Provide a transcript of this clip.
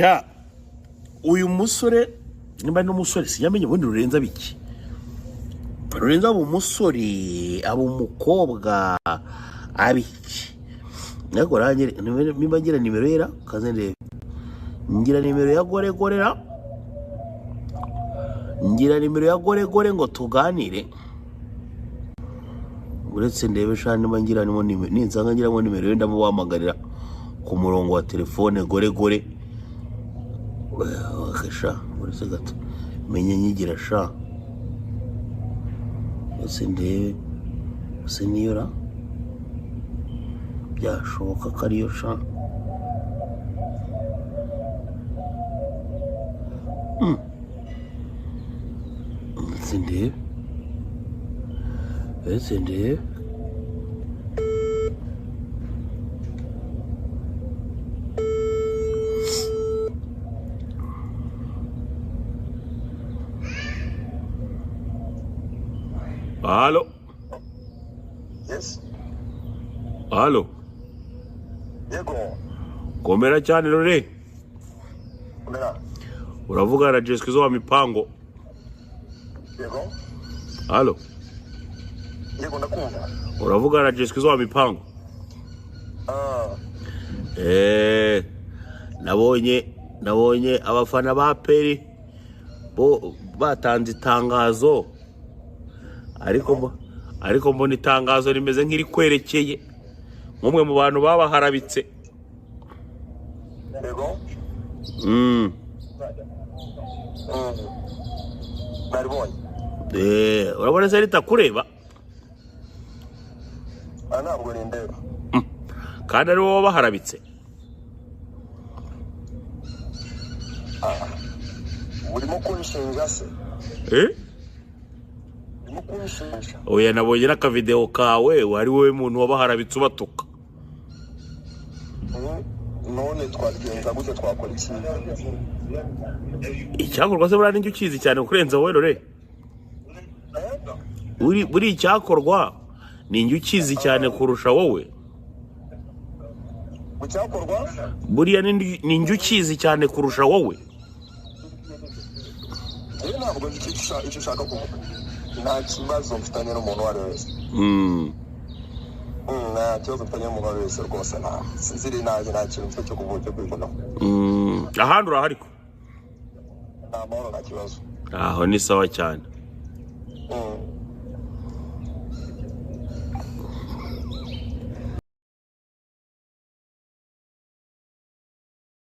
sha uyu musore nimba n'umusore sinyamenye ubundi Rolenzo biki Rolenzo abo musore abo mukobwa abiki nako rangire nimba ngira nimero yera kaze ndebe ngira nimero ya gorera ngira nimero ya gore ngo tuganire uretse ndebe sha nimba ngira nimo nimero ninsanga ngira ngo nimero yenda mu wamagarira ku murongo wa telefone gore akasha uretse gato menye nyigira sha ndebe se niyora byashoboka kariyo sha ndebe Halo. Yes. Halo. Yego. Komera cyane Rore. Komera. Uravuga na kizzo wa mipango. Yego. Halo. Yego ndakumva. Uravuga na kizzo wa mipango. Nabonye abafana ba Peri bo batanze itangazo. Ariko mbona itangazo rimeze nk'iri kwerekeye umwe mu bantu babaharabitse. Yego. Naribonye. Urabona se ritakureba? Ntabwo rindeba. Kandi ari wowe baharabitse. Urimo kunshinja se? Oya nabonye n'aka video kawe wari wowe muntu wabaharabitse ubatuka. None twagenza gute twakora iki? Icyakorwa se burani njye ukizi cyane kurenza wowe Rore. Buri icyakorwa ni njye ukizi cyane kurusha wowe. Icyakorwa? Buriya ni njye ukizi cyane kurusha wowe. Ntabwo icyo ushaka kuvuga. Nta kibazo mfitanye n'umuntu wari wese. Nta kibazo mfitanye n'umuntu wari wese rwose nta. Sinziri nta kintu mfite cyo kuvuga cyo kwivunaho. Ahandi urahari ko? Nta mahoro nta kibazo. Aho ni sawa cyane.